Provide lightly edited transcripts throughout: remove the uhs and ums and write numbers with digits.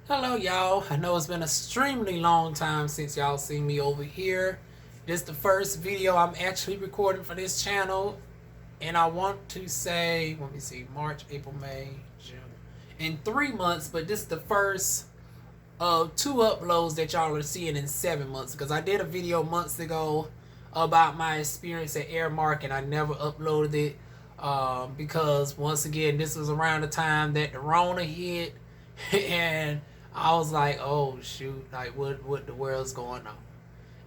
Hello y'all, I know it's been an extremely long time since y'all seen me over here. This is the first video I'm actually recording for this channel. And I want to say, let me see, March, April, May, June. In 3 months, but this is the first of 2 uploads that y'all are seeing in 7 months. Because I did a video months ago about my experience at Airmark and I never uploaded it. Because once again, this was around the time that the Rona hit. And I was like, oh shoot, like what the world's going on?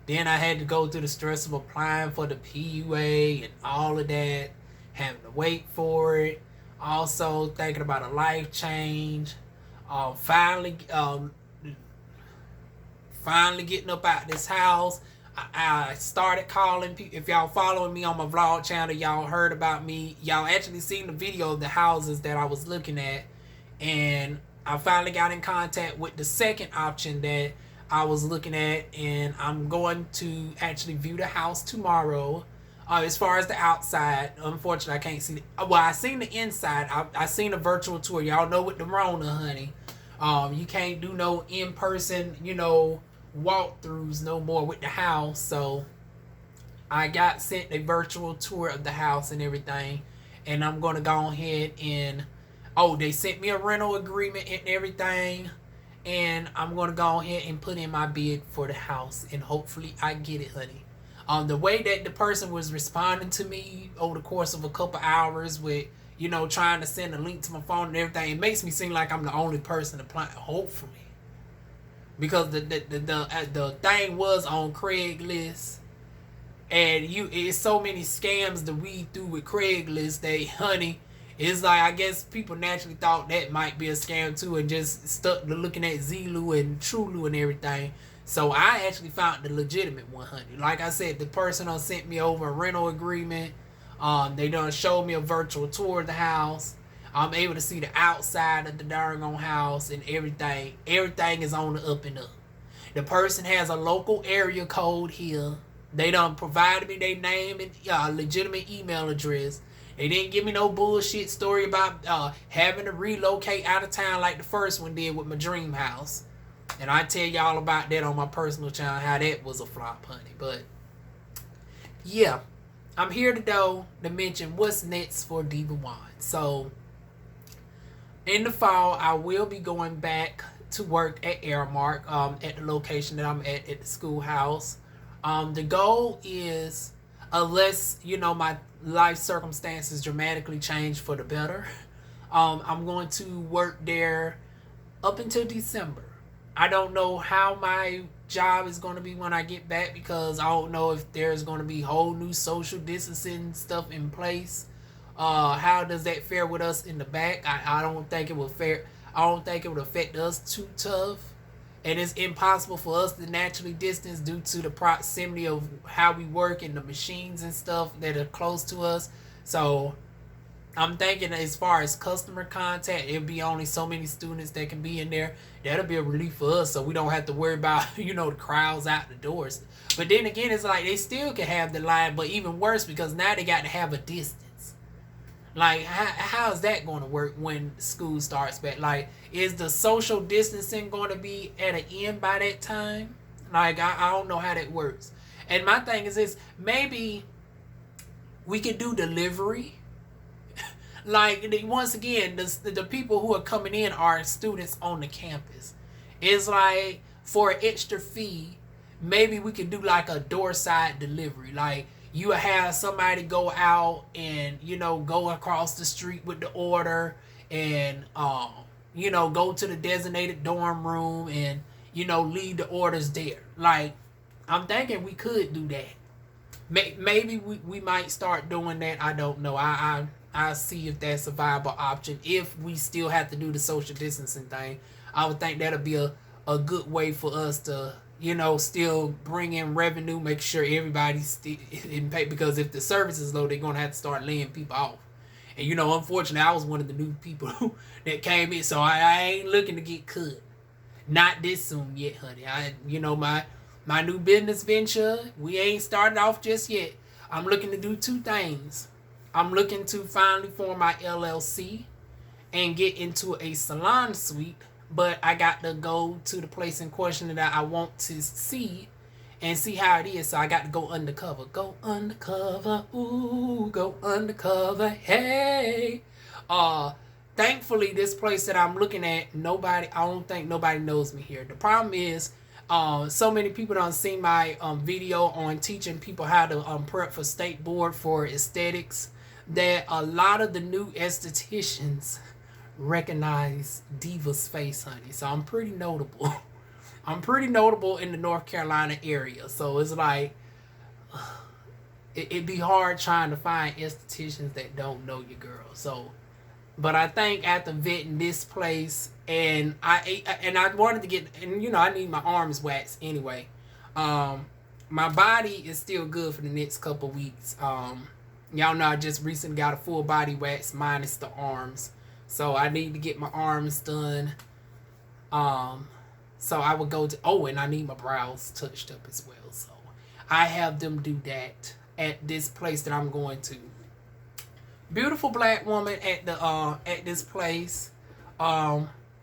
Then I had to go through the stress of applying for the PUA and all of that, having to wait for it. Also thinking about a life change. Finally, finally getting up out this house. I started calling people. If y'all following me on my vlog channel, y'all heard about me. Y'all actually seen the video of the houses that I was looking at, and I finally got in contact with the second option that I was looking at, and I'm going to actually view the house tomorrow. As far as the outside, unfortunately, I can't see the. Well, I seen the inside. I seen a virtual tour. Y'all know with the Rona, honey. You can't do no in person, walkthroughs no more with the house. So I got sent a virtual tour of the house and everything, and I'm gonna go ahead and they sent me a rental agreement and everything, and I'm gonna go ahead and put in my bid for the house, and hopefully I get it, honey. The way that the person was responding to me over the course of a couple hours with trying to send a link to my phone and everything, it makes me seem like I'm the only person applying. Hopefully, because the thing was on Craigslist, and it's so many scams to weed through with Craigslist. Honey, it's like I guess people naturally thought that might be a scam too, and just stuck to looking at Zulu and Trulu and everything. So I actually found the legitimate one, honey. Like I said, the person done sent me over a rental agreement. They done showed me a virtual tour of the house. I'm able to see the outside of the darn house and everything. Everything is on the up and up. The person has a local area code here. They done provided me their name and legitimate email address. They didn't give me no bullshit story about having to relocate out of town like the first one did with my dream house. And I tell y'all about that on my personal channel, how that was a flop, honey. But yeah, I'm here to mention what's next for DivaWuan's. So in the fall, I will be going back to work at Airmark, at the location that I'm at the schoolhouse. The goal is, unless my life circumstances dramatically change for the better, I'm going to work there up until December. I don't know how my job is going to be when I get back, because I don't know if there's going to be whole new social distancing stuff in place. How does that fare with us in the back? I don't think it will fare. I don't think it would affect us too tough, and it's impossible for us to naturally distance due to the proximity of how we work and the machines and stuff that are close to us. So I'm thinking, as far as customer contact, it'll be only so many students that can be in there. That'll be a relief for us, so we don't have to worry about the crowds out the doors. But then again, it's like they still can have the line, but even worse, because now they got to have a distance. Like, how is that going to work when school starts back? Like, is the social distancing going to be at an end by that time? Like, I don't know how that works. And my thing is this: maybe we could do delivery. Like, once again, the people who are coming in are students on the campus. It's like, for an extra fee, maybe we could do like a door side delivery. Like, you have somebody go out and go across the street with the order, and go to the designated dorm room and leave the orders there. Like, I'm thinking we could do that. Maybe we might start doing that. I don't know. I see if that's a viable option. If we still have to do the social distancing thing, I would think that'll be a good way for us to still bring in revenue, make sure everybody's still in pay, because if the service is low, they're going to have to start laying people off. And unfortunately, I was one of the new people that came in, so I ain't looking to get cut. Not this soon yet, honey. My new business venture, we ain't started off just yet. I'm looking to do 2 things. I'm looking to finally form my LLC and get into a salon suite but I got to go to the place in question that I want to see and see how it is. So I got to go undercover. Go undercover. Ooh, go undercover. Hey. Thankfully, this place that I'm looking at, I don't think nobody knows me here. The problem is, so many people don't see my video on teaching people how to prep for state board for aesthetics, that a lot of the new estheticians recognize Diva's face, honey. So I'm pretty notable. I'm pretty notable in the North Carolina area. So it's like, it'd be hard trying to find estheticians that don't know your girl. So, but I think after vetting this place, and I wanted to get, and you know, I need my arms waxed anyway. My body is still good for the next couple weeks. Y'all know I just recently got a full body wax minus the arms. So I need to get my arms done. So I would go to, and I need my brows touched up as well. So I have them do that at this place that I'm going to. Beautiful black woman at this place.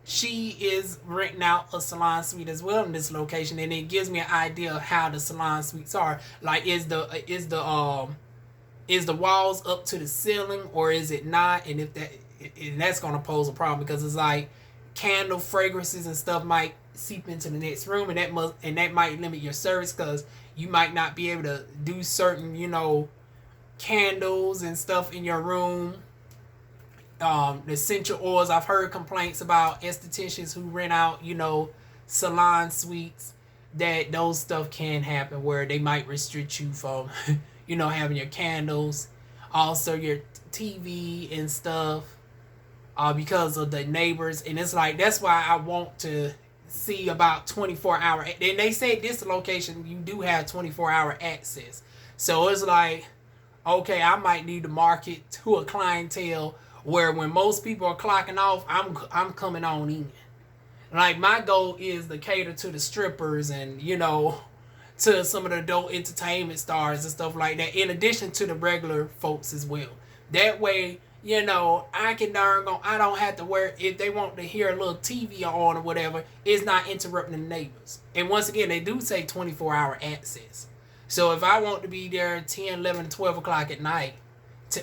She is renting out a salon suite as well in this location, and it gives me an idea of how the salon suites are. Like, is the walls up to the ceiling, or is it not? And that's gonna pose a problem, because it's like candle fragrances and stuff might seep into the next room, and that might limit your service, because you might not be able to do certain, you know, candles and stuff in your room. The essential oils, I've heard complaints about estheticians who rent out, you know, salon suites, that those stuff can happen where they might restrict you from you know, having your candles, also your TV and stuff, because of the neighbors. And it's like, that's why I want to see about 24-hour. And they say this location, you do have 24-hour access. So it's like, okay, I might need to market to a clientele where when most people are clocking off, I'm coming on in. Like, my goal is to cater to the strippers and, you know, to some of the adult entertainment stars and stuff like that, in addition to the regular folks as well. That way, you know, I don't have to worry if they want to hear a little TV on or whatever, it's not interrupting the neighbors. And once again, they do say 24-hour access. So if I want to be there 10, 11, 12 o'clock at night,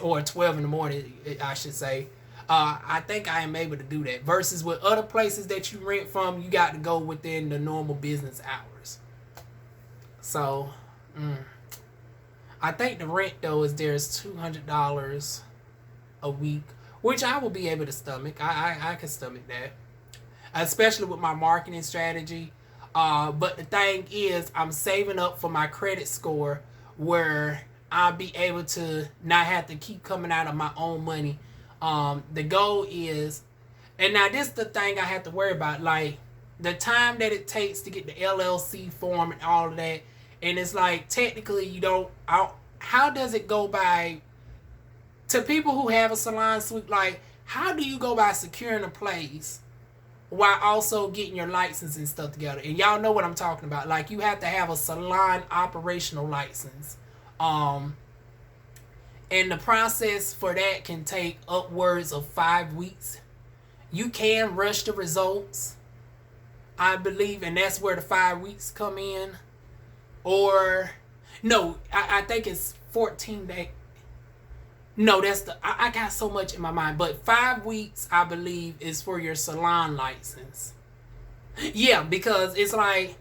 or 12 in the morning, I should say, I think I am able to do that. Versus with other places that you rent from, you got to go within the normal business hours. So, I think the rent, though, is $200 a week, which I will be able to stomach. I can stomach that, especially with my marketing strategy. But the thing is, I'm saving up for my credit score, where I'll be able to not have to keep coming out of my own money. The goal is, and now this is the thing I have to worry about, like the time that it takes to get the LLC form and all of that. And it's like, technically, how does it go by, to people who have a salon suite, like, how do you go by securing a place while also getting your license and stuff together? And y'all know what I'm talking about. Like, you have to have a salon operational license. And the process for that can take upwards of 5 weeks. You can rush the results, I believe, and that's where the 5 weeks come in. Or, no, I think it's 14 days. No, I got so much in my mind. But 5 weeks, I believe, is for your salon license. Yeah, because it's like,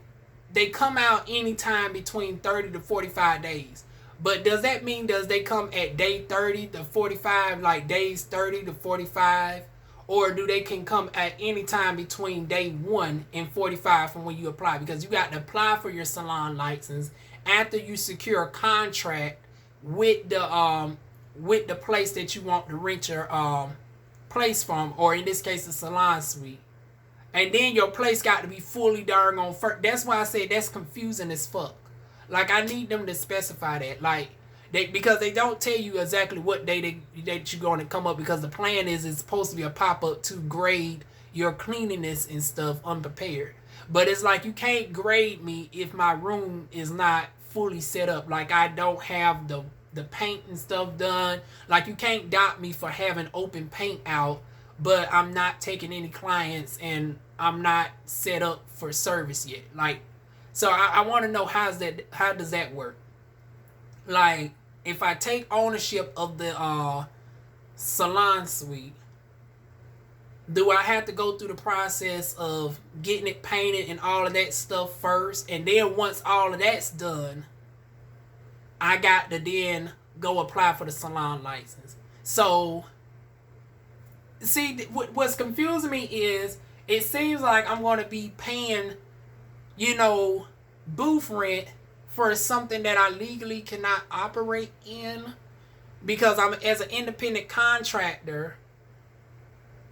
they come out anytime between 30 to 45 days. But does that mean, they come at day 30 to 45, like days 30 to 45? Or do they can come at any time between day 1 and 45 from when you apply? Because you got to apply for your salon license after you secure a contract with the place that you want to rent your place from, or in this case, the salon suite. And then your place got to be fully darn on first. That's why I say that's confusing as fuck. Like, I need them to specify that. Like, because they don't tell you exactly what day that you're going to come up, because the plan is it's supposed to be a pop-up to grade your cleanliness and stuff unprepared. But it's like, you can't grade me if my room is not fully set up. Like, I don't have the paint and stuff done. Like, you can't dock me for having open paint out, but I'm not taking any clients and I'm not set up for service yet. Like, so I want to know how does that work? Like, if I take ownership of the salon suite, do I have to go through the process of getting it painted and all of that stuff first? And then once all of that's done, I got to then go apply for the salon license. So, see, what's confusing me is it seems like I'm going to be paying, booth rent for something that I legally cannot operate in, because I'm, as an independent contractor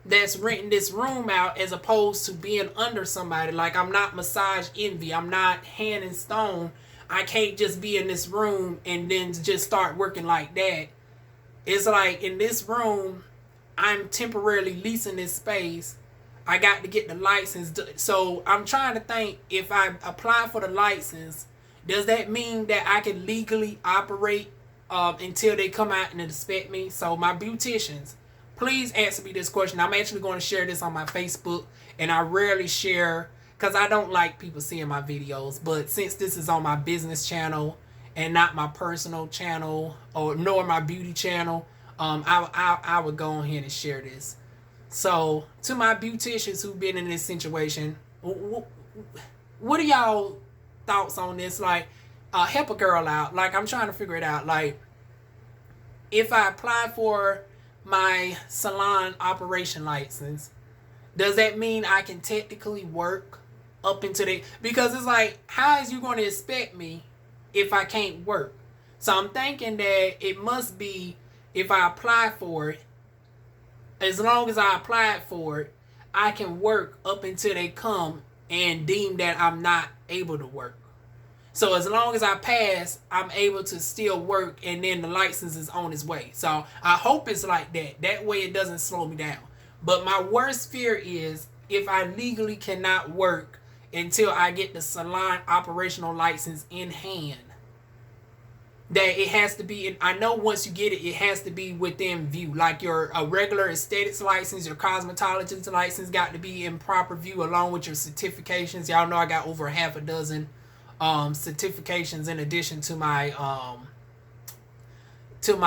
that's renting this room out, as opposed to being under somebody. Like, I'm not Massage Envy. I'm not Hand and Stone. I can't just be in this room and then just start working like that. It's like, in this room, I'm temporarily leasing this space. I got to get the license. So I'm trying to think, if I apply for the license, does that mean that I can legally operate until they come out and inspect me? So my beauticians, please answer me this question. I'm actually going to share this on my Facebook, and I rarely share because I don't like people seeing my videos. But since this is on my business channel and not my personal channel nor my beauty channel, I would go ahead and share this. So to my beauticians who've been in this situation, what are y'all thoughts on this? Like, help a girl out. Like, I'm trying to figure it out. Like, if I apply for my salon operation license, does that mean I can technically work up into the, because it's like, how is you going to expect me if I can't work? So I'm thinking that it must be, if I apply for it, as long as I apply for it, I can work up until they come and deem that I'm not able to work. So as long as I pass, I'm able to still work, and then the license is on its way. So I hope it's like that. That way it doesn't slow me down. But my worst fear is if I legally cannot work until I get the salon operational license in hand. That it has to be, I know once you get it, it has to be within view. Like your regular aesthetics license, your cosmetologist license got to be in proper view, along with your certifications. Y'all know I got over half a dozen certifications in addition to my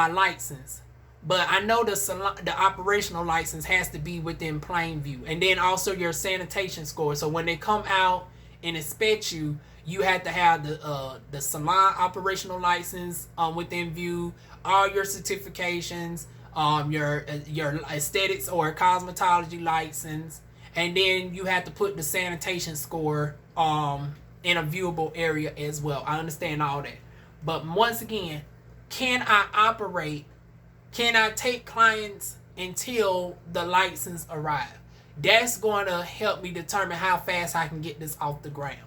license. But I know the operational license has to be within plain view, and then also your sanitation score. So when they come out and inspect you, you have to have the salon operational license within view, all your certifications, your aesthetics or cosmetology license, and then you have to put the sanitation score in a viewable area as well. I understand all that, but once again, can I operate? Can I take clients until the license arrive? That's going to help me determine how fast I can get this off the ground.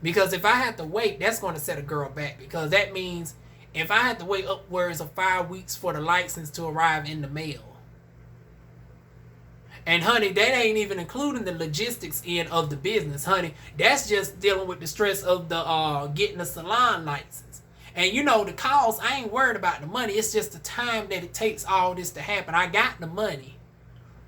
Because if I have to wait, that's going to set a girl back. Because that means if I have to wait upwards of 5 weeks for the license to arrive in the mail. And honey, that ain't even including the logistics end of the business, honey. That's just dealing with the stress of the getting the salon license. And you know, the cost, I ain't worried about the money. It's just the time that it takes all this to happen. I got the money,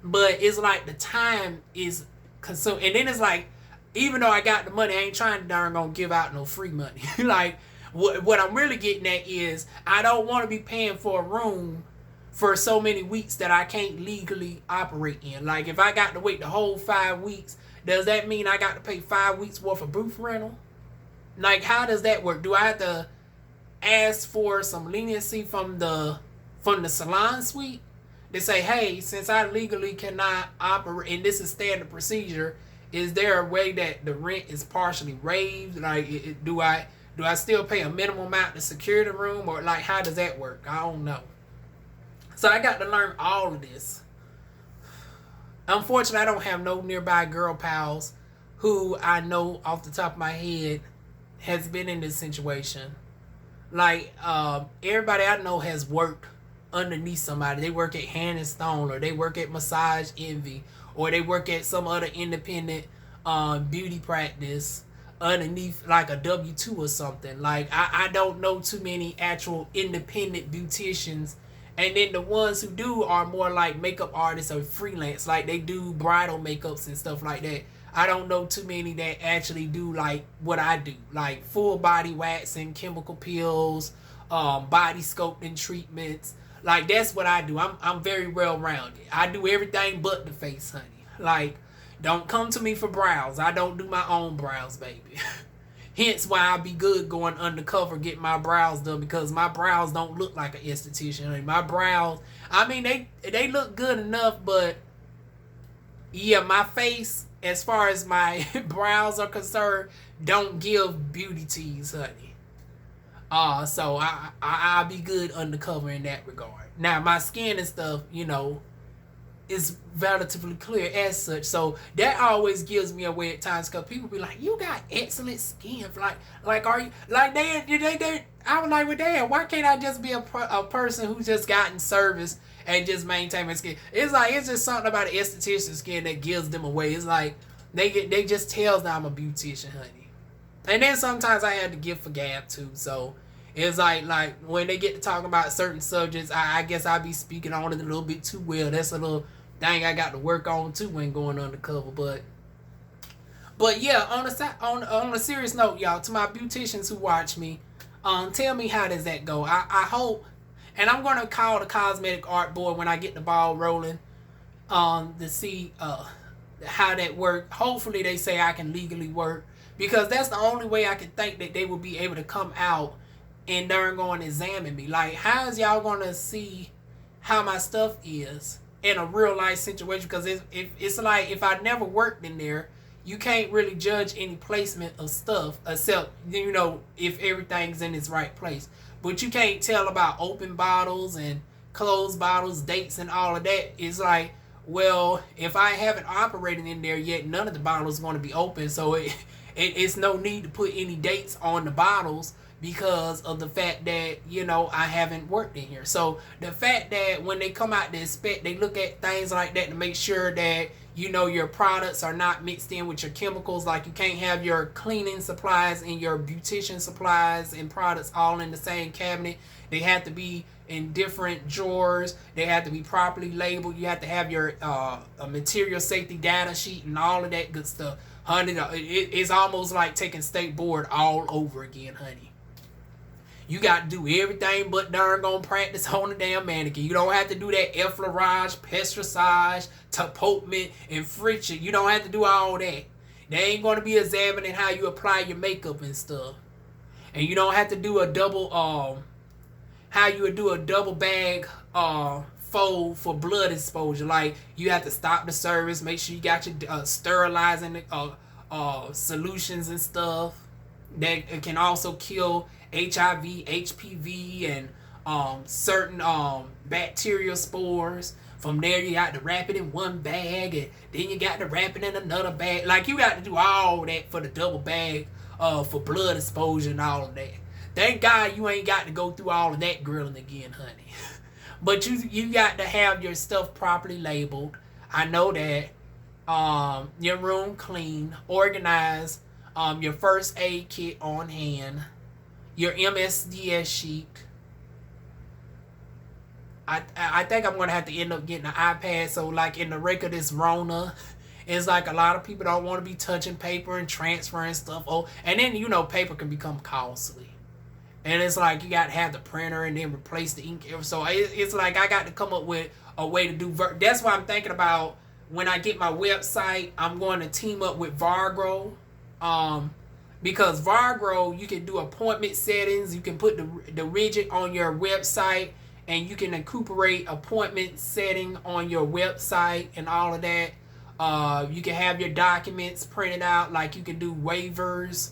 but it's like the time is consumed. And then it's like, even though I got the money, I ain't trying to darn gonna give out no free money. Like, what I'm really getting at is, I don't want to be paying for a room for so many weeks that I can't legally operate in. Like, if I got to wait the whole 5 weeks, does that mean I got to pay 5 weeks worth of booth rental? Like, how does that work? Do I have to ask for some leniency from the salon suite to say, hey, since I legally cannot operate, and this is standard procedure, is there a way that the rent is partially waived? Like, do I still pay a minimum amount to secure the room, or like, how does that work? I don't know. So I got to learn all of this. Unfortunately, I don't have no nearby girl pals who I know off the top of my head has been in this situation. Like, everybody I know has worked underneath somebody. They work at Hand and Stone, or they work at Massage Envy, or they work at some other independent beauty practice underneath like a W-2 or something. Like, I don't know too many actual independent beauticians And then the ones who do are more like makeup artists or freelance, like they do bridal makeups and stuff like that. I don't know too many that actually do like what I do, like full body waxing, chemical peels, body sculpting treatments. Like that's what I do. I'm very well rounded. I do everything but the face, honey. Like, don't come to me for brows. I don't do my own brows, baby. Hence why I be good going undercover getting my brows done, because my brows don't look like an esthetician. Honey. My brows, I mean, they look good enough, but yeah, my face, as far as my brows are concerned, don't give beauty teas, honey. So I'll be good undercover in that regard. Now my skin and stuff, you know, is relatively clear as such, so that always gives me away at times, because people be like, "You got excellent skin." Like, are you like they? I was like, "Well, damn, why can't I just be a person who just gotten service and just maintain my skin?" It's like it's just something about an esthetician skin that gives them away. It's like they just tells that I'm a beautician, honey. And then sometimes I had to give for gab too, so it's like when they get to talking about certain subjects, I guess I be speaking on it a little bit too well. That's a little thing I got to work on too when going undercover. But yeah, on a serious note, y'all, to my beauticians who watch me, tell me, how does that go? I hope, and I'm gonna call the cosmetic art board when I get the ball rolling, to see how that work. Hopefully they say I can legally work, because that's the only way I can think that they will be able to come out and they're going to examine me. Like, how is y'all going to see how my stuff is in a real life situation? Because it's like, if I never worked in there, you can't really judge any placement of stuff, except, you know, if everything's in its right place. But you can't tell about open bottles and closed bottles, dates and all of that. It's like, well, if I haven't operated in there yet, none of the bottles are going to be open. So it's no need to put any dates on the bottles, because of the fact that, you know, I haven't worked in here. So the fact that when they come out to inspect, they look at things like that to make sure that, you know, your products are not mixed in with your chemicals. Like, you can't have your cleaning supplies and your beautician supplies and products all in the same cabinet. They have to be in different drawers. They have to be properly labeled. You have to have your material safety data sheet and all of that good stuff. Honey, it's almost like taking state board all over again, honey. You got to do everything but darn gonna practice on the damn mannequin. You don't have to do that effleurage, pasteurizage, tapotement, and friction. You don't have to do all that. They ain't going to be examining how you apply your makeup and stuff. And you don't have to do a double, how you would do a double bag fold for blood exposure. Like, you have to stop the service, make sure you got your sterilizing solutions and stuff that can also kill HIV, HPV, and certain bacterial spores. From there, you got to wrap it in one bag, and then you got to wrap it in another bag. Like, you got to do all that for the double bag for blood exposure and all of that. Thank God you ain't got to go through all of that grilling again, honey. But you got to have your stuff properly labeled. I know that. Your room clean, organized, your first aid kit on hand, your MSDS sheet. I think I'm going to have to end up getting an iPad. So, like, in the wake of this Rona, it's like a lot of people don't want to be touching paper and transferring stuff. Oh, and then, you know, paper can become costly. And it's like you got to have the printer and then replace the ink. So, it's like I got to come up with a way to do... That's why I'm thinking about when I get my website, I'm going to team up with Vargro. Because Vargro, you can do appointment settings. You can put the widget on your website, and you can incorporate appointment setting on your website and all of that. You can have your documents printed out. Like, you can do waivers,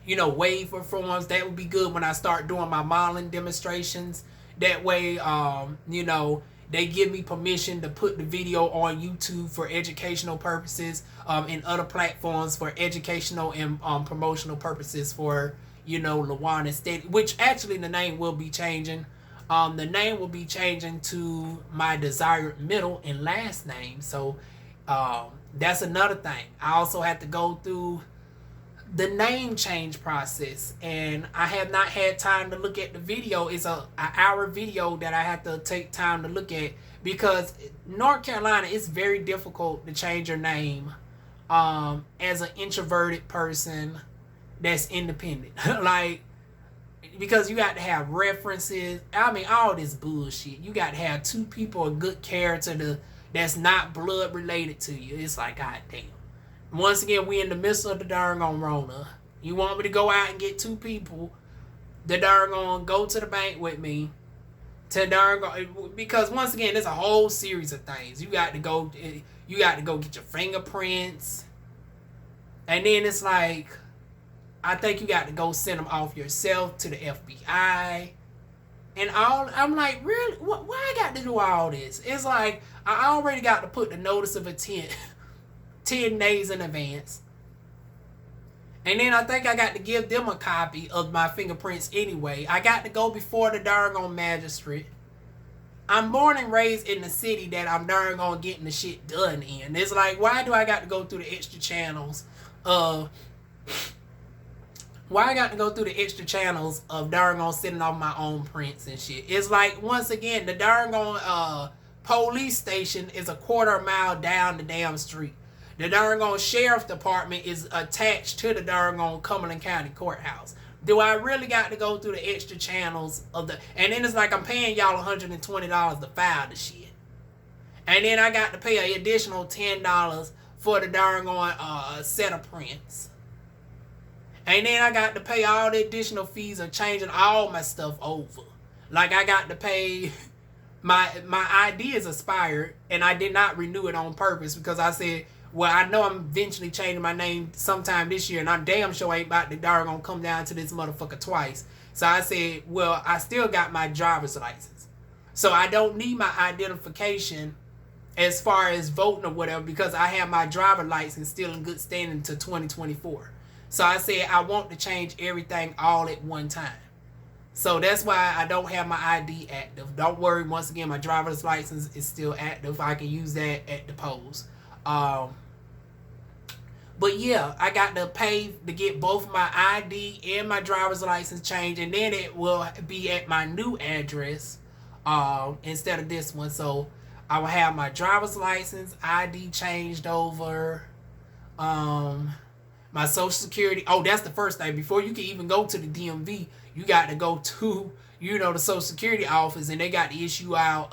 you know, waiver forms. That would be good when I start doing my modeling demonstrations. That way, you know, they give me permission to put the video on YouTube for educational purposes, and other platforms for educational and promotional purposes for, you know, LaWuan Aesthetic, which actually the name will be changing. The name will be changing to my desired middle and last name. So that's another thing. I also have to go through the name change process, and I have not had time to look at the video. It's an hour video that I have to take time to look at, because North Carolina, it's very difficult to change your name as an introverted person that's independent. Like, because you got to have references. I mean, all this bullshit. You got to have two people of good character that's not blood related to you. It's like, god damn. Once again, we in the midst of the darn Rona. You want me to go out and get two people that darn go to the bank with me to darn go, because once again, there's a whole series of things. You got to go get your fingerprints, and then it's like, I think you got to go send them off yourself to the FBI and all. I'm like, really? Why I got to do all this? It's like, I already got to put the notice of intent 10 days in advance. And then I think I got to give them a copy of my fingerprints anyway. I got to go before the darn magistrate. I'm born and raised in the city that I'm darn getting the shit done in. It's like, why do I got to go through the extra channels of... Why I got to go through the extra channels of darn sending off my own prints and shit? It's like, once again, the darn police station is a quarter mile down the damn street. The darn sheriff department is attached to the darn Cumberland County Courthouse. Do I really got to go through the extra channels of the... And then it's like, I'm paying y'all $120 to file the shit. And then I got to pay an additional $10 for the darn set of prints. And then I got to pay all the additional fees of changing all my stuff over. Like, I got to pay... My ID is expired, and I did not renew it on purpose, because I said... Well, I know I'm eventually changing my name sometime this year, and I damn sure ain't about to darn come down to this motherfucker twice. So I said, well, I still got my driver's license. So I don't need my identification as far as voting or whatever, because I have my driver's license still in good standing to 2024. So I said I want to change everything all at one time. So that's why I don't have my ID active. Don't worry, once again, my driver's license is still active. I can use that at the polls. But yeah, I got to pay to get both my ID and my driver's license changed, and then it will be at my new address instead of this one. So I will have my driver's license, ID changed over, my social security. Oh, that's the first thing. Before you can even go to the DMV, you got to go to, the social security office, and they got to issue out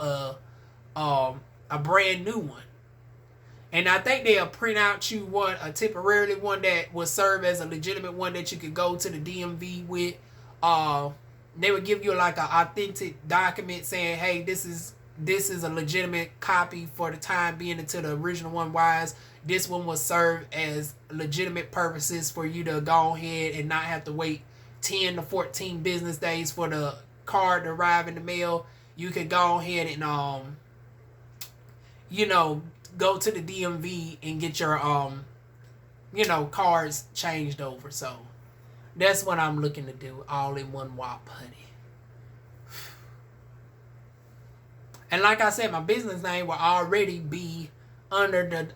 a brand new one. And I think they'll print out you a temporarily one that will serve as a legitimate one that you could go to the DMV with. They would give you like an authentic document saying, hey, this is a legitimate copy for the time being until the original one wise. This one will serve as legitimate purposes for you to go ahead and not have to wait 10 to 14 business days for the card to arrive in the mail. You could go ahead and go to the DMV and get your cards changed over. So that's what I'm looking to do, all in one whop, honey. And like I said, my business name will already be under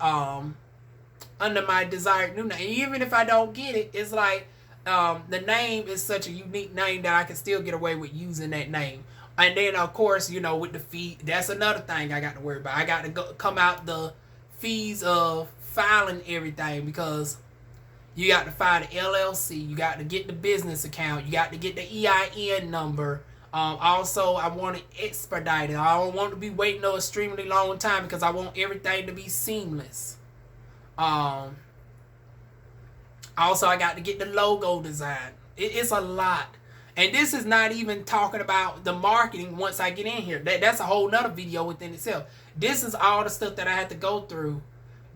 my desired new name. Even if I don't get it, it's like the name is such a unique name that I can still get away with using that name. And then, of course, with the fee, that's another thing I got to worry about. I got to come out the fees of filing everything, because you got to file the LLC. You got to get the business account. You got to get the EIN number. Also, I want it expedited. I don't want to be waiting an extremely long time, because I want everything to be seamless. Also, I got to get the logo design. It's a lot. And this is not even talking about the marketing once I get in here. That's a whole nother video within itself. This is all the stuff that I had to go through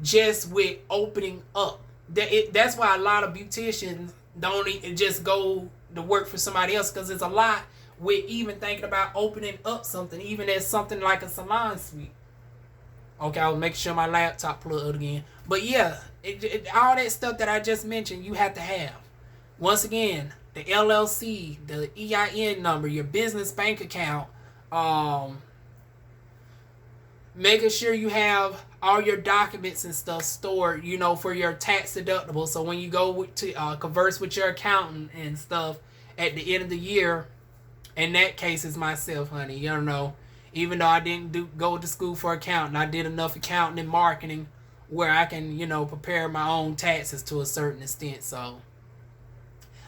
just with opening up. That's why a lot of beauticians don't just go to work for somebody else, because it's a lot with even thinking about opening up something, even as something like a salon suite. Okay, I was making sure my laptop plugged again. But yeah, all that stuff that I just mentioned, you have to have. Once again, the LLC, the EIN number, your business bank account, making sure you have all your documents and stuff stored, you know, for your tax deductible. So when you go to converse with your accountant and stuff at the end of the year, in that case, it's myself, honey. You don't know. Even though I didn't go to school for accounting, I did enough accounting and marketing where I can, you know, prepare my own taxes to a certain extent. So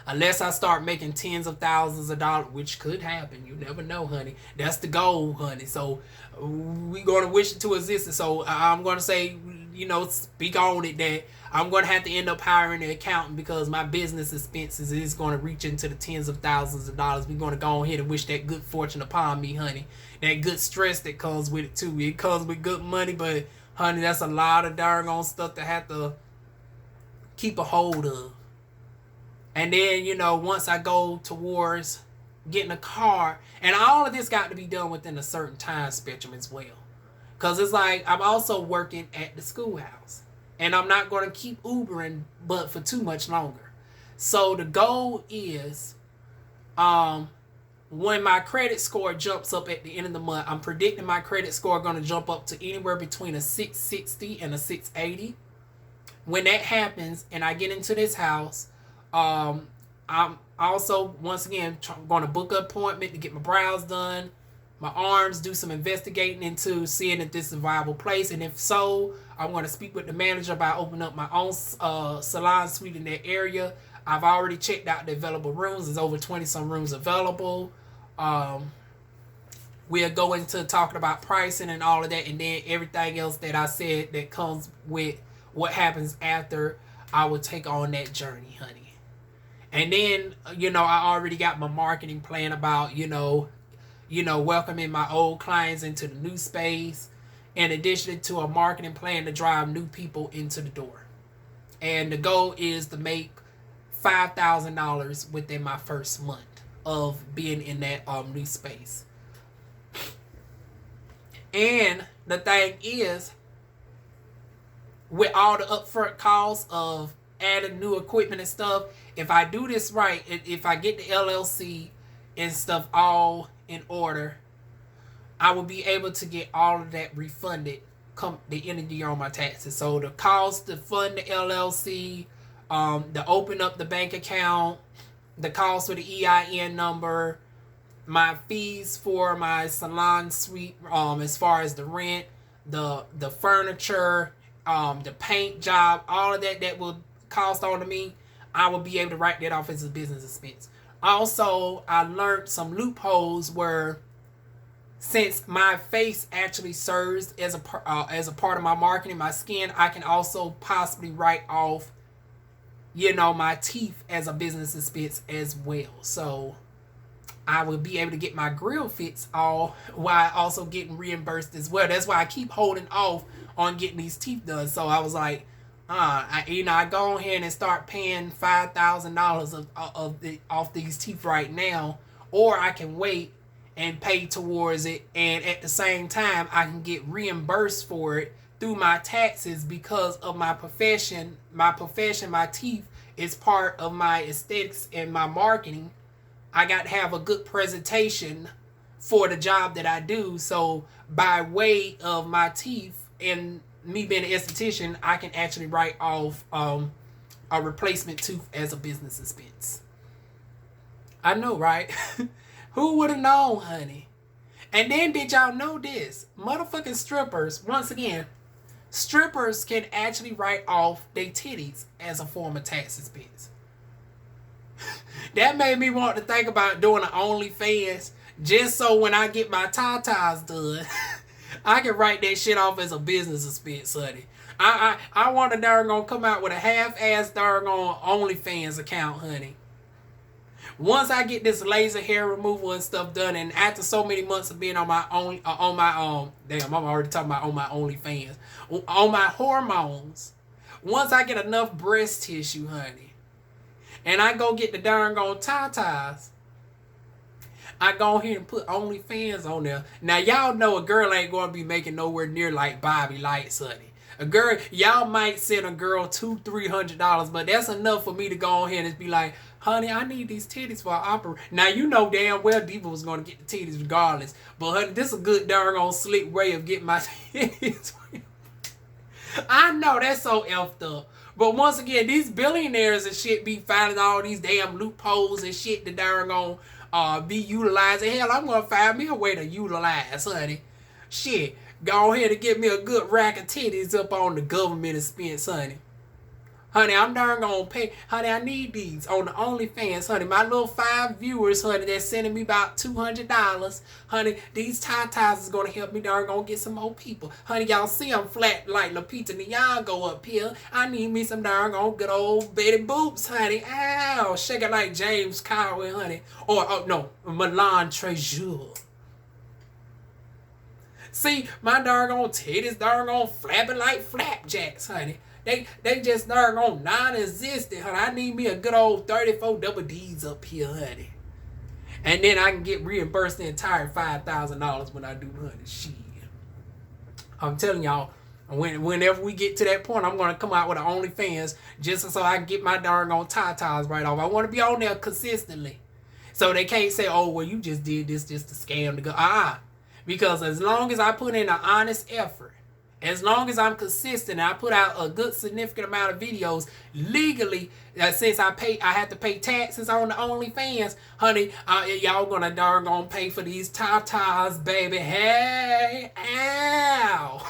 unless I start making tens of thousands of dollars, which could happen, you never know, honey. That's the goal, honey. So we're going to wish it to existence. So I'm going to say, you know, speak on it that I'm going to have to end up hiring an accountant because my business expenses is going to reach into the tens of thousands of dollars. We're going to go ahead and wish that good fortune upon me, honey. That good stress that comes with it, too. It comes with good money, but, honey, that's a lot of darn on stuff to have to keep a hold of. And then, you know, once I go towards getting a car, and all of this got to be done within a certain time spectrum as well. Because it's like I'm also working at the schoolhouse. And I'm not going to keep Ubering but for too much longer. So the goal is when my credit score jumps up at the end of the month, I'm predicting my credit score going to jump up to anywhere between a 660 and a 680. When that happens and I get into this house, I'm also, once again, going to book an appointment to get my brows done, my arms, do some investigating into seeing if this is a viable place. And if so, I'm going to speak with the manager about opening up my own salon suite in that area. I've already checked out the available rooms. There's over 20-some rooms available. We'll go into talking about pricing and all of that. And then everything else that I said that comes with what happens after I will take on that journey, honey. And then, you know, I already got my marketing plan about, you know, welcoming my old clients into the new space, in addition to a marketing plan to drive new people into the door. And the goal is to make $5,000 within my first month of being in that new space. And the thing is, with all the upfront costs of adding new equipment and stuff, if I do this right, if I get the LLC and stuff all in order, I will be able to get all of that refunded come the end of the year on my taxes. So the cost to fund the LLC, to open up the bank account, the cost for the EIN number, my fees for my salon suite, as far as the rent, the furniture, the paint job, all of that will cost on to me, I will be able to write that off as a business expense. Also, I learned some loopholes where, since my face actually serves as a part of my marketing, my skin, I can also possibly write off, you know, my teeth as a business expense as well. So I will be able to get my grill fits all while also getting reimbursed as well. That's why I keep holding off on getting these teeth done. So I was like, I go ahead and start paying $5,000 off these teeth right now, or I can wait and pay towards it, and at the same time I can get reimbursed for it through my taxes because of my profession. My teeth is part of my aesthetics and my marketing. I got to have a good presentation for the job that I do. So by way of my teeth and me being an esthetician, I can actually write off a replacement tooth as a business expense. I know, right? Who would have known, honey? And then did y'all know this? Motherfucking strippers, once again, strippers can actually write off their titties as a form of tax expense. That made me want to think about doing an OnlyFans, just so when I get my tatas done, I can write that shit off as a business expense, honey. I want to darn gonna come out with a half-ass darn on OnlyFans account, honey. Once I get this laser hair removal and stuff done, and after so many months of being on my own, damn, I'm already talking about on my OnlyFans, on my hormones. Once I get enough breast tissue, honey, and I go get the darn on tatas, I go ahead and put OnlyFans on there. Now, y'all know a girl ain't going to be making nowhere near like Bobby Lights, honey. A girl, y'all might send a girl $200-$300, but that's enough for me to go ahead and be like, honey, I need these titties for an opera. Now, you know damn well Diva was going to get the titties regardless. But, honey, this is a good darn on slick way of getting my titties. I know that's so effed up. But once again, these billionaires and shit be finding all these damn loopholes and shit that they're gonna be utilizing. Hell, I'm gonna find me a way to utilize, honey. Shit, go ahead and get me a good rack of titties up on the government expense, honey. Honey, I'm darn gonna pay. Honey, I need these on the OnlyFans, honey. My little 5 viewers, honey, that's sending me about $200. Honey, these tie-ties is gonna help me darn gonna get some more people. Honey, y'all see I'm flat like Lupita Nyong'o up here. I need me some darn gonna good old Betty Boops, honey. Ow, shake it like James Cowell, honey. Or, oh no, Milan Trejour. See, my darn gonna titties darn gonna flapping like flapjacks, honey. They just darn non-existent, honey. I need me a good old 34 double D's up here, honey. And then I can get reimbursed the entire $5,000 when I do, honey. Shit. I'm telling y'all, whenever we get to that point, I'm going to come out with an OnlyFans just so I can get my darn tie-ties right off. I want to be on there consistently. So they can't say, oh, well, you just did this just to scam the girl. Because as long as I put in an honest effort, as long as I'm consistent, I put out a good significant amount of videos legally. Since I have to pay taxes on the OnlyFans, honey. Y'all gonna pay for these tatas, baby. Hey, ow.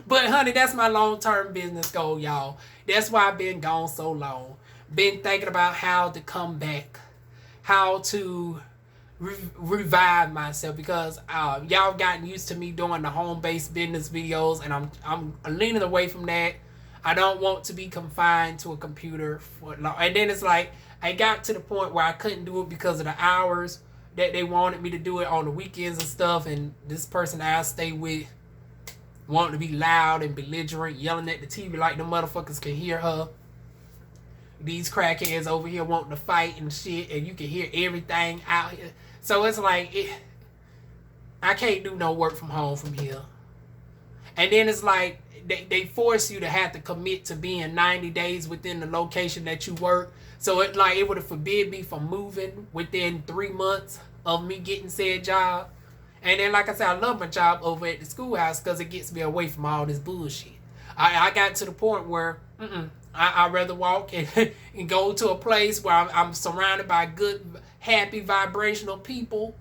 But honey, that's my long-term business goal, y'all. That's why I've been gone so long. Been thinking about how to come back, how to revive myself, because y'all gotten used to me doing the home-based business videos, and I'm leaning away from that. I don't want to be confined to a computer for long. And then it's like I got to the point where I couldn't do it because of the hours that they wanted me to do it on the weekends and stuff. And this person that I stay with wanting to be loud and belligerent, yelling at the TV like the motherfuckers can hear her. These crackheads over here wanting to fight and shit, and you can hear everything out here. So it's like, I can't do no work from home from here. And then it's like, they force you to have to commit to being 90 days within the location that you work. So it would have forbid me from moving within 3 months of me getting said job. And then, like I said, I love my job over at the schoolhouse because it gets me away from all this bullshit. I got to the point where, I'd rather walk and go to a place where I'm surrounded by good, happy, vibrational people.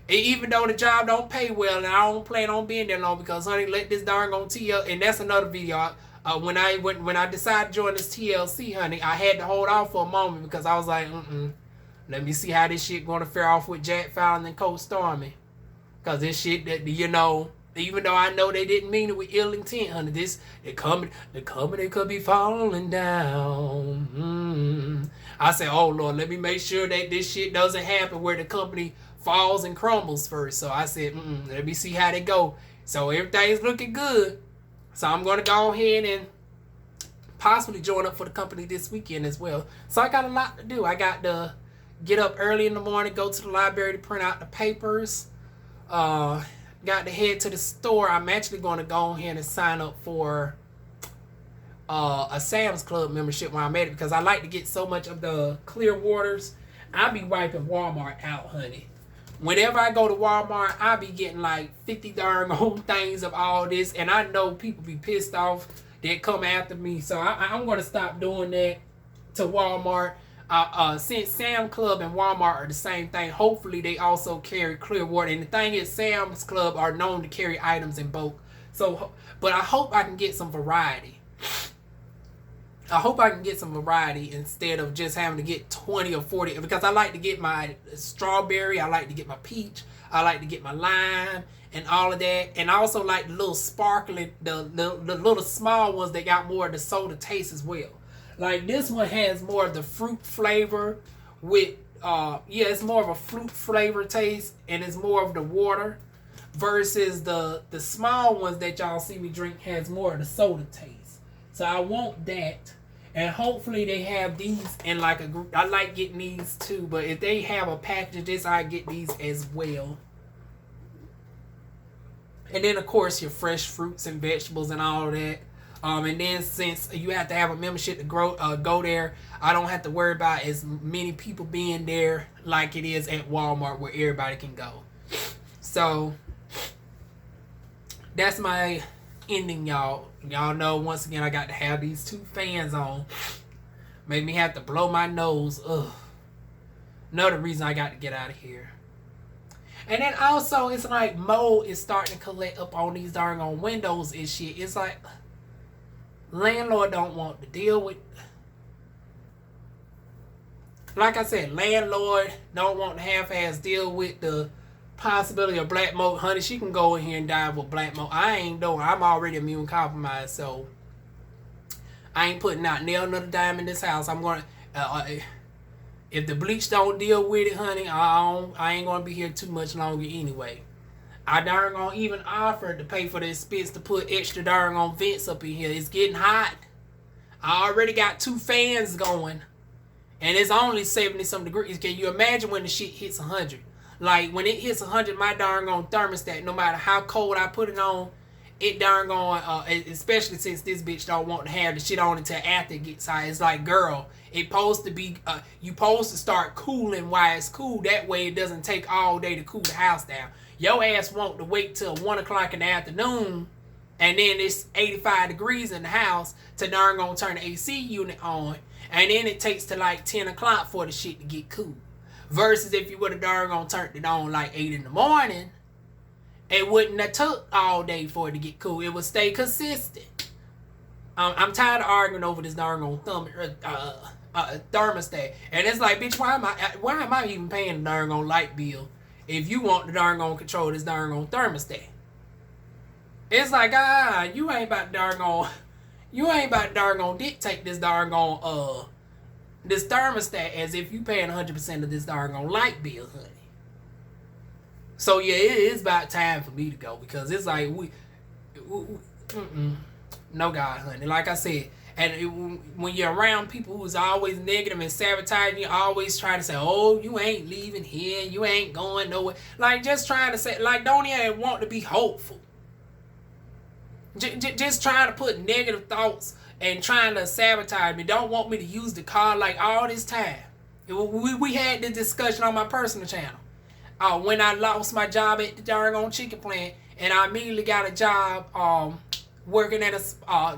And even though the job don't pay well, and I don't plan on being there long, because honey, let this darn on TL, and that's another video. When I decided to join this TLC, honey, I had to hold off for a moment because I was like, let me see how this shit going to fare off with Jack Fallon and Coach Stormy, because this shit that even though I know they didn't mean it with ill intent, honey, the company could be falling down. I said, oh Lord, let me make sure that this shit doesn't happen where the company falls and crumbles first. So I said, let me see how they go. So everything's looking good. So I'm going to go ahead and possibly join up for the company this weekend as well. So I got a lot to do. I got to get up early in the morning, go to the library to print out the papers. Got to head to the store. I'm actually going to go ahead and sign up for a Sam's Club membership when I'm at it, because I like to get so much of the clear waters. I be wiping Walmart out, honey. Whenever I go to Walmart, I be getting like 50 darn old things of all this, and I know people be pissed off that come after me. So I'm going to stop doing that to Walmart. Since Sam's Club and Walmart are the same thing, hopefully they also carry clear water. And the thing is, Sam's Club are known to carry items in bulk. So, but I hope I can get some variety. I hope I can get some variety instead of just having to get 20 or 40. Because I like to get my strawberry, I like to get my peach, I like to get my lime and all of that. And I also like the little sparkling, the little small ones that got more of the soda taste as well. Like this one has more of the fruit flavor with, it's more of a fruit flavor taste, and it's more of the water, versus the small ones that y'all see me drink has more of the soda taste. So I want that, and hopefully they have these in like a group. I like getting these too, but if they have a package of this, I get these as well. And then of course your fresh fruits and vegetables and all of that. And then since you have to have a membership to go there, I don't have to worry about as many people being there like it is at Walmart where everybody can go. So that's my ending, y'all. Y'all know, once again, I got to have these 2 fans on. Made me have to blow my nose. Ugh. Another reason I got to get out of here. And then also, it's like mold is starting to collect up on these darn on windows and shit. It's like, landlord don't want to deal with. Like I said, landlord don't want to half-ass deal with the possibility of black mold. Honey, she can go in here and die with black mold. I ain't doing. I'm already immune compromised, so I ain't putting out nail another dime in this house. I'm going to, if the bleach don't deal with it, honey, I ain't going to be here too much longer anyway. I darn gonna even offer to pay for the expense to put extra darn on vents up in here. It's getting hot. I already got 2 fans going. And it's only 70-some degrees. Can you imagine when the shit hits 100? Like, when it hits 100, my darn on thermostat, no matter how cold I put it on, it darn going, especially since this bitch don't want to have the shit on until after it gets hot. It's like, girl, it supposed to be, you supposed to start cooling while it's cool. That way it doesn't take all day to cool the house down. Your ass want to wait till 1 o'clock in the afternoon, and then it's 85 degrees in the house to darn gonna turn the AC unit on, and then it takes to like 10 o'clock for the shit to get cool. Versus if you would have darn gonna turned it on like 8 in the morning, it wouldn't have took all day for it to get cool. It would stay consistent. I'm tired of arguing over this darn on thermostat, and it's like, bitch, why am I even paying the darn on light bill if you want the darn on control this darn on thermostat? It's like, you ain't about darn on dictate this darn on this thermostat as if you paying 100% of this darn on light bill, honey. So yeah, it is about time for me to go, because it's like no God, honey. Like I said, and when you're around people who's always negative and sabotaging, you always try to say, oh, you ain't leaving here, you ain't going nowhere. Like, just trying to say, like, don't even want to be hopeful. Just trying to put negative thoughts and trying to sabotage me. Don't want me to use the car like all this time. We had this discussion on my personal channel. When I lost my job at the darn on chicken plant, and I immediately got a job working at a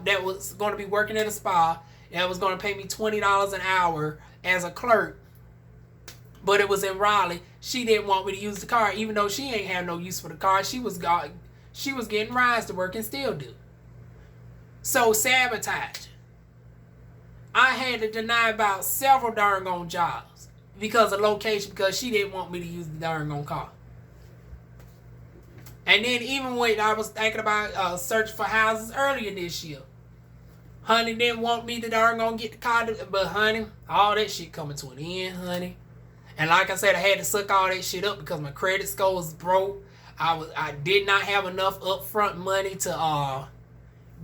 that was going to be working at a spa that was going to pay me $20 an hour as a clerk, but it was in Raleigh. She didn't want me to use the car, even though she ain't have no use for the car. She was getting rides to work and still do. So sabotage. I had to deny about several darn on jobs because of location, because she didn't want me to use the darn on car. And then even when I was thinking about searching for houses earlier this year, honey didn't want me to darn gonna get the car, but honey, all that shit coming to an end, honey. And like I said, I had to suck all that shit up because my credit score was broke. I did not have enough upfront money to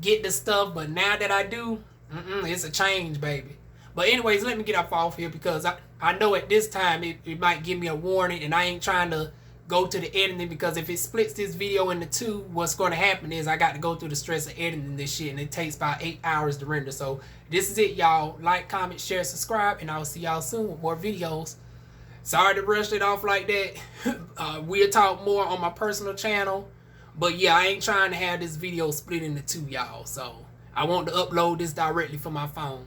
get the stuff, but now that I do, it's a change, baby. But anyways, let me get off here, because I know at this time it might give me a warning, and I ain't trying to go to the editing, because if it splits this video into 2, what's going to happen is I got to go through the stress of editing this shit, and it takes about 8 hours to render. So this is it, y'all. Like, comment, share, subscribe, and I'll see y'all soon with more videos. Sorry to rush it off like that. We'll talk more on my personal channel, but yeah, I ain't trying to have this video split into 2, y'all. So I want to upload this directly from my phone.